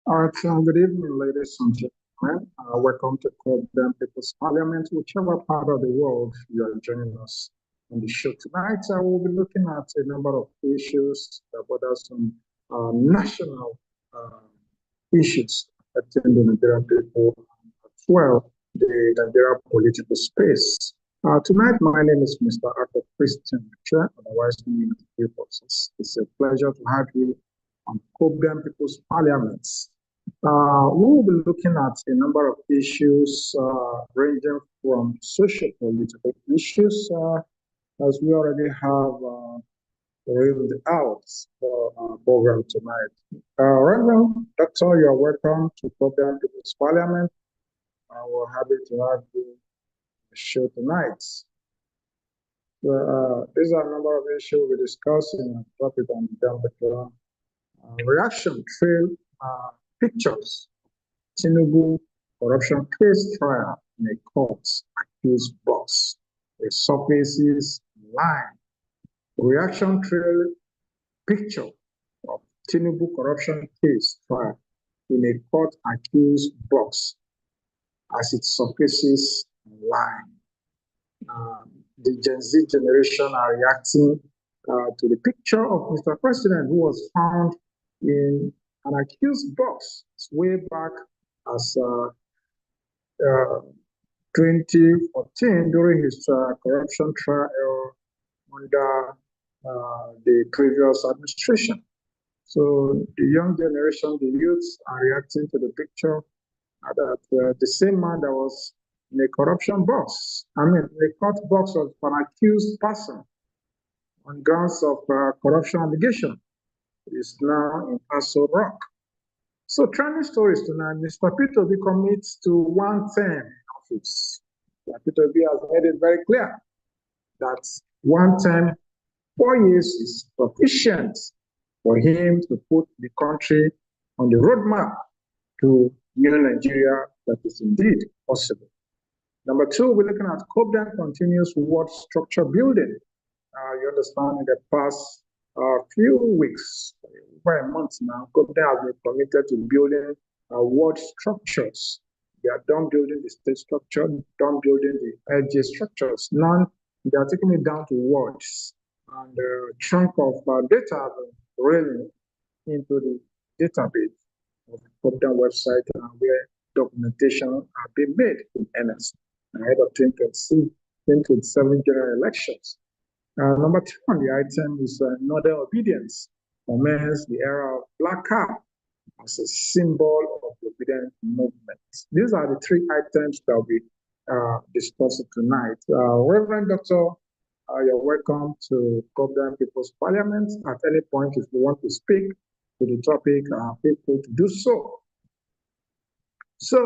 All right, good evening, ladies and gentlemen. Welcome to Problem People's Parliament, whichever part of the world you are joining us on the show tonight. I will be looking at a number of issues that bother some national issues affecting the Nigerian people as well, the Nigerian political space. Tonight, my name is Mr. Arthur Christian, otherwise known as the Process. It's a pleasure to have you on Problem People's Parliament. We will be looking at a number of issues ranging from social political issues, as we already have reeled out for our program tonight. Reverend Doctor, you are welcome to Program People's Parliament. We're happy to have you on the show tonight. These are a number of issues we discuss in the topic on the reaction trail pictures. Tinubu corruption case trial in a court accused boss resurfaces line. Reaction trail picture of Tinubu corruption case trial in a court accused box as it surfaces line. The Gen Z generation are reacting to the picture of Mr. President, who was found in an accused box way back as 2014 during his corruption trial under the previous administration. So the young generation, the youths, are reacting to the picture that the same man that was in a corruption box, in a court box of an accused person on grounds of corruption allegation, is now in Aso Rock. So trending stories tonight, Mr. P2B commits to one term in office. Mr. P2B has made it very clear that one term, 4 years, is sufficient for him to put the country on the roadmap to new Nigeria that is indeed possible. Number two, we're looking at COPDAN continues ward structure building. You understand, in the past few weeks, over a month now, COPDAN has been committed to building ward structures. They are done building the state structure, done building the LG structures. Now they are taking it down to wards. And the chunk of data has been really into the database of the COPDAN website where documentation are being made in earnest ahead of 2027 general elections. Number two on the item is northern obedience, commends the era of black cap as a symbol of the obedient movement. These are the three items that we discussing tonight. Reverend Doctor, you're welcome to COPDAN People's Parliament. At any point, if you want to speak to the topic, feel free to do so. So,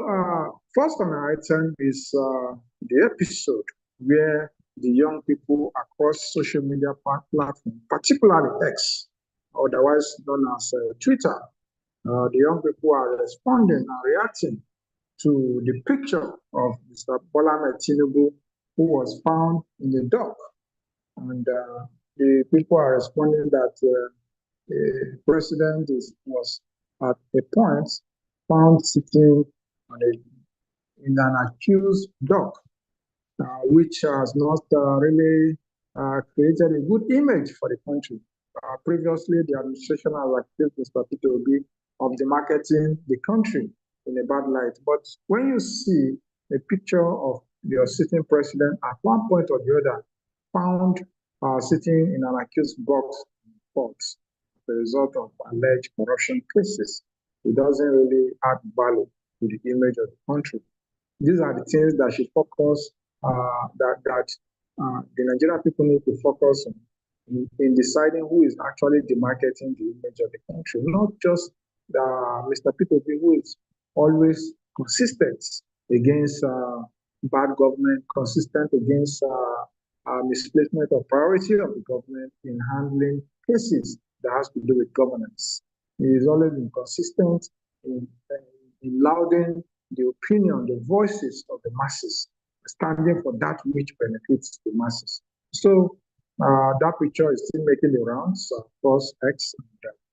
first on the item is the episode where the young people across social media platforms, particularly X, otherwise known as Twitter, the young people are responding and reacting to the picture of Mr. Bola Tinubu, who was found in the dock. And the people are responding that the president was at a point found sitting in an accused dock, which has not really created a good image for the country. Previously, the administration has accused Mr. P2B of demarketing the country in a bad light. But when you see a picture of your sitting president at one point or the other found sitting in an accused box in court as a result of alleged corruption cases, it doesn't really add value to the image of the country. These are the things that should focus, the Nigerian people need to focus on in deciding who is actually demarketing the image of the country, not just Mr. P2B, who is always consistent against bad government, consistent against misplacement of priority of the government in handling cases that has to do with governance. He is always inconsistent in lauding the opinion, the voices of the masses, standing for that which benefits the masses. So that picture is still making the rounds across X, and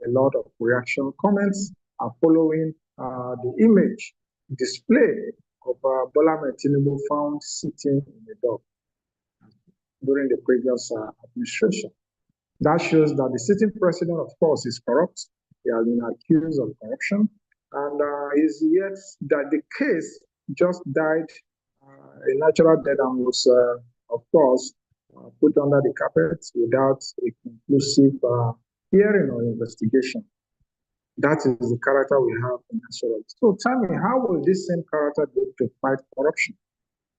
a lot of reaction comments are following the image display of Bola Tinubu found sitting in the dock during the previous administration. That shows that the sitting president, of course, is corrupt. He has been accused of corruption, and is yet that the case just died a natural death and was, of course, put under the carpet without a conclusive hearing or investigation. That is the character we have in Nigeria. So tell me, how will this same character go to fight corruption?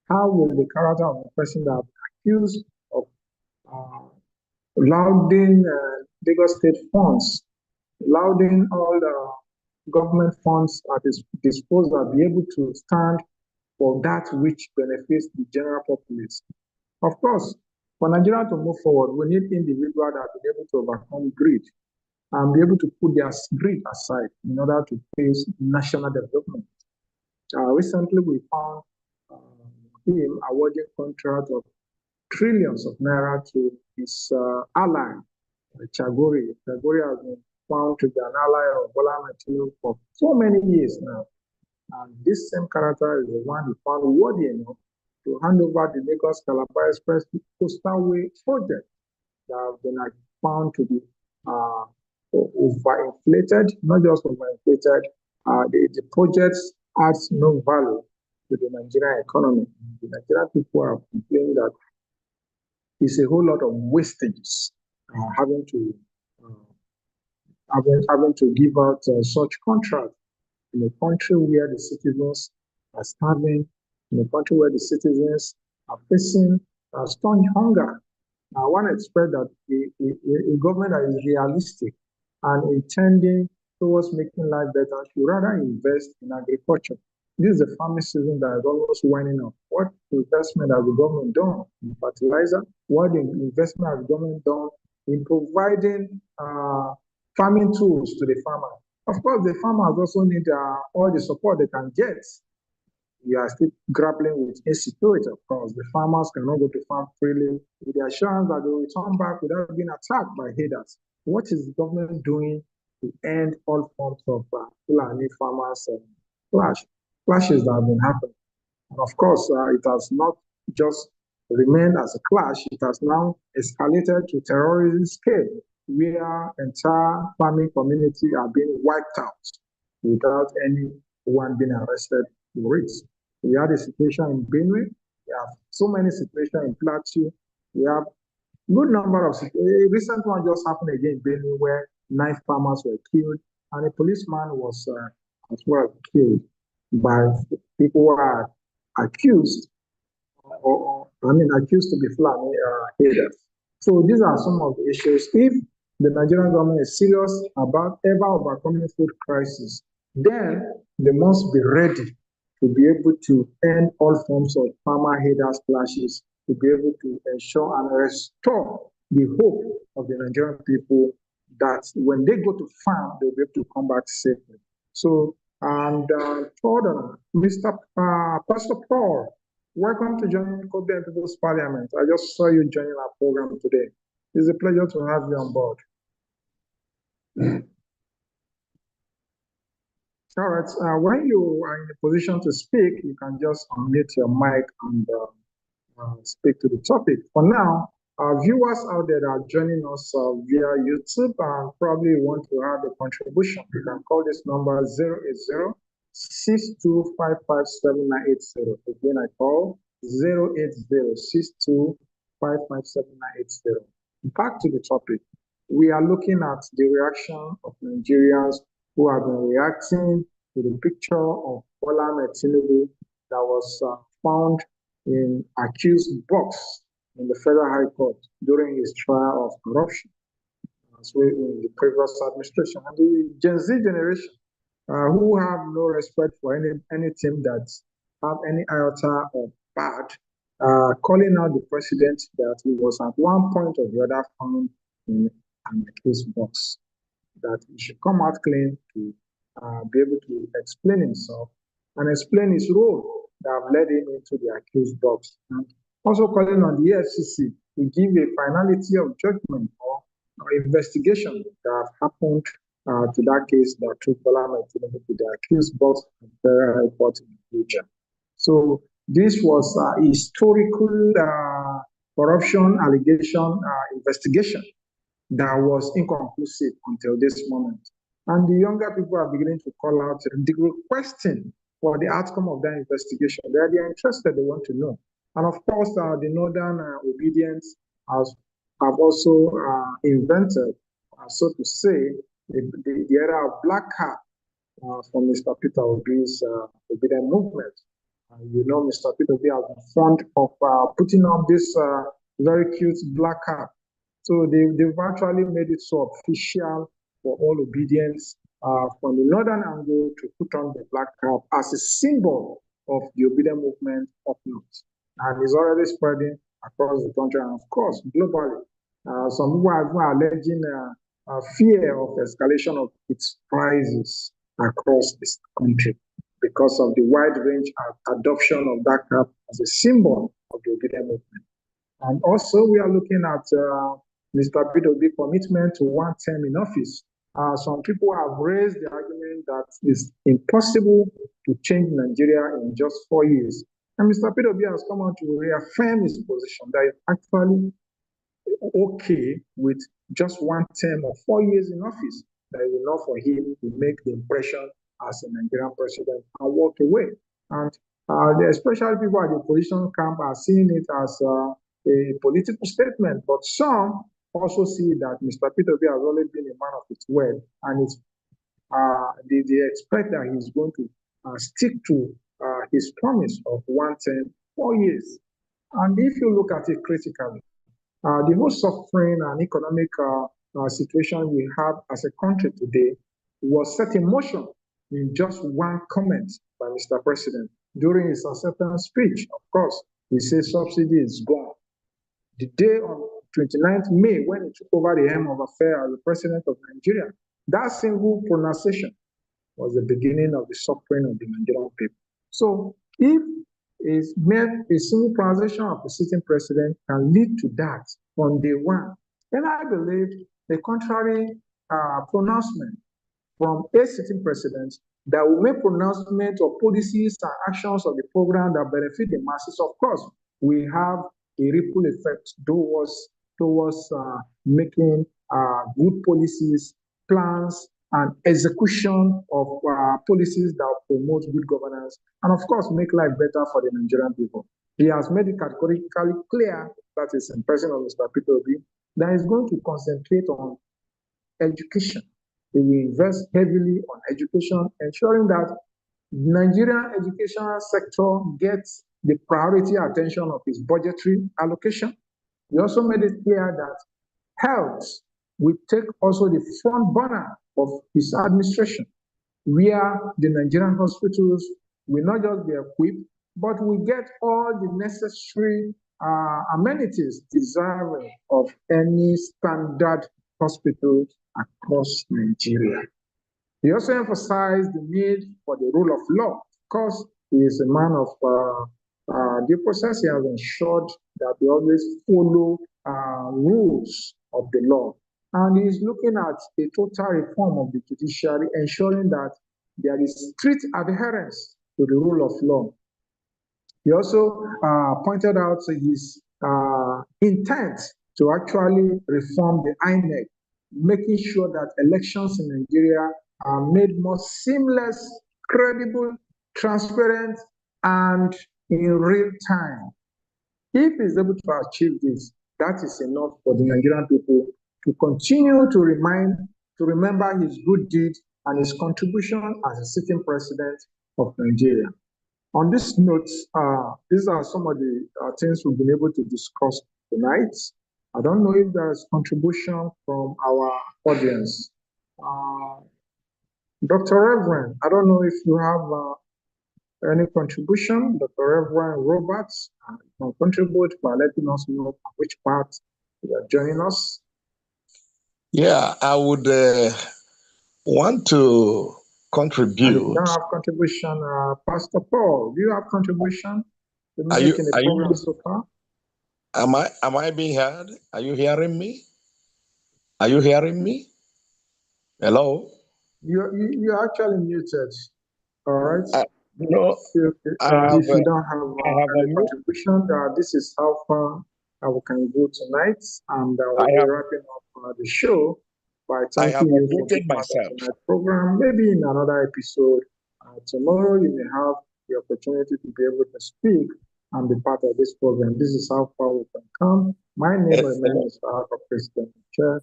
How will the character of a person that accused of lauding Lagos state funds, lauding all the government funds at his disposal, be able to stand for that which benefits the general populace? Of course, for Nigeria to move forward, we need individuals that are able to overcome greed and be able to put their greed aside in order to face national development. Recently, we found him awarding contract of trillions of naira to his ally, Chagori. Chagori has been found to be an ally of Bola Tinubu for so many years now. And this same character is the one he found worthy enough to hand over the Lagos Calabar Express Coastalway project that have been found to be overinflated, not just overinflated. The project adds no value to the Nigerian economy. The Nigerian people are complaining that it's a whole lot of wastages having to give out such contracts in a country where the citizens are starving, in a country where the citizens are facing stern hunger. One expects that a government that is realistic and intending towards making life better should rather invest in agriculture. This is the farming season that is almost winding up. What investment has the government done in fertilizer? What investment has the government done in providing farming tools to the farmer? Of course, the farmers also need all the support they can get. We are still grappling with insecurity, of course. The farmers cannot go to farm freely with the assurance that they will return back without being attacked by haters. What is the government doing to end all forms of Fulani farmers clashes that have been happening? And of course, it has not just remained as a clash, it has now escalated to terrorism scale, where entire farming community are being wiped out without anyone being arrested for it. We had a situation in Benue. We have so many situations in Plateau. We have good number of a recent one just happened again in Benue where 9 farmers were killed and a policeman was as well killed by people who are accused accused to be Fulani haters. So these are some of the issues. If the Nigerian government is serious about ever overcoming food crisis, then they must be ready to be able to end all forms of farmer haters clashes, to be able to ensure and restore the hope of the Nigerian people that when they go to farm, they'll be able to come back safely. So, and further, Mr. Pastor Paul, welcome to join Kobe and People's Parliament. I just saw you joining our program today. It's a pleasure to have you on board. All right. When you are in a position to speak, you can just unmute your mic and speak to the topic. For now, our viewers out there that are joining us via YouTube and probably want to have a contribution, you can call this number 080 62557980. Again, I call 080 62557980. Back to the topic. We are looking at the reaction of Nigerians who have been reacting to the picture of Bola Tinubu that was found in accused box in the Federal High Court during his trial of corruption, as well in the previous administration. And the Gen Z generation, who have no respect for any team that have any iota of bad, calling out the president that he was at one point or the other found in an accused box, that he should come out clean to be able to explain himself and explain his role that have led him into the accused box. And also calling on the FCC to give a finality of judgment or investigation that have happened to that case that took Bola Tinubu to the accused box and Federal High Court in Abuja. So this was a historical corruption allegation investigation that was inconclusive until this moment. And the younger people are beginning to call out, the requesting for the outcome of that investigation. They are interested, they want to know. And of course, the Northern Obedience have also invented, so to say, the era of black cap from Mr. Peter Obi's obedient movement. You know, Mr. Peter Obi has been fond of putting on this very cute black cap. So they've actually made it so official for all obedience from the northern angle to put on the black cap as a symbol of the obedient movement up north. And it's already spreading across the country and, of course, globally. Some people are alleging fear of escalation of its prices across this country because of the wide range of adoption of that cap as a symbol of the obedient movement. And also, we are looking at Mr. Peter Obi's commitment to one term in office. Some people have raised the argument that it's impossible to change Nigeria in just 4 years. And Mr. Peter Obi has come out to reaffirm his position that it's actually okay with just one term of 4 years in office. That is enough for him to make the impression as a Nigerian president and walk away. And especially people at the opposition camp are seeing it as a political statement, but some also see that Mr. Peter Obi has always been a man of his word, and they expect that he's going to stick to his promise of one term, 4 years. And if you look at it critically, the whole suffering and economic situation we have as a country today was set in motion in just one comment by Mr. President during his acceptance speech. Of course, he says subsidy is gone. The day on 29th May, when he took over the helm of affairs as the president of Nigeria, that single pronunciation was the beginning of the suffering of the Nigerian people. So if a single pronunciation of the sitting president can lead to that from day one, then I believe the contrary pronouncement from a sitting president that will make pronouncement of policies and actions of the program that benefit the masses. Of course, we have a ripple effect towards making good policies, plans, and execution of policies that promote good governance, and of course, make life better for the Nigerian people. He has made it categorically clear, that is in person of Mr. Peter Obi, that he's going to concentrate on education. He will invest heavily on education, ensuring that Nigerian educational sector gets the priority attention of his budgetary allocation. He also made it clear that health will take also the front burner of his administration, where the Nigerian hospitals will not just be equipped, but will get all the necessary amenities deserving of any standard hospital across Nigeria. He also emphasized the need for the rule of law. Of course, he is a man of due process. He has ensured that we always follow rules of the law. And he is looking at a total reform of the judiciary, ensuring that there is strict adherence to the rule of law. He also pointed out his intent to actually reform the INEC, making sure that elections in Nigeria are made more seamless, credible, transparent, and in real time. If he's able to achieve this, that is enough for the Nigerian people to continue to remember his good deed and his contribution as a sitting president of Nigeria. On this note, these are some of the things we've been able to discuss tonight. I don't know if there's contribution from our audience. Dr. Reverend, I don't know if you have any contribution. Dr. Reverend Roberts, can contribute by letting us know which part you are joining us. Yeah, I would want to contribute. And if you don't have contribution, Pastor Paul, do you have contribution to make in the program so far? Am I being heard? Are you hearing me? Are you hearing me? Hello? You're actually muted. All right. I, no, If you don't have I have any unmuted. contribution, this is how far we can go tonight, and I we'll be have wrapping up the show by I have thanking you for unmuted being part of myself. tonight's program. Maybe in another episode tomorrow, you may have the opportunity to be able to speak and be part of this program. This is how far we can come. My name Hello, remains President Chair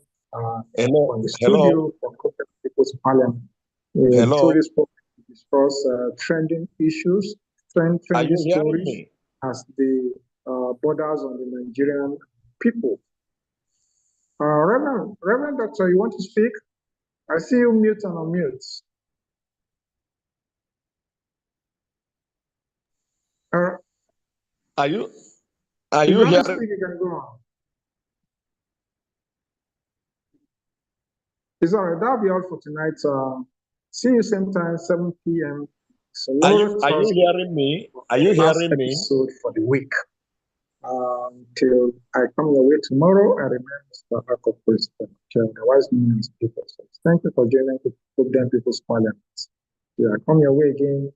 hello, from the hello, studio for Copenhagen People's Parliament. Through hello. this program, we discuss trending issues, Are trendy you hearing stories me? as the borders on the Nigerian people. Reverend Doctor, you want to speak? I see you mute and unmute. Uh, Are you are if you you want to hearing? speak, you can go on. It's all right. That'll be all for tonight. See you same time, 7 p.m. tomorrow, Are you Thursday, hearing me? for Are the you last hearing me? episode for the week. Till I come your way tomorrow, I remain Mr. Akko President, otherwise known as People. Thank you for joining the People's Parliament. Yeah, come your way again.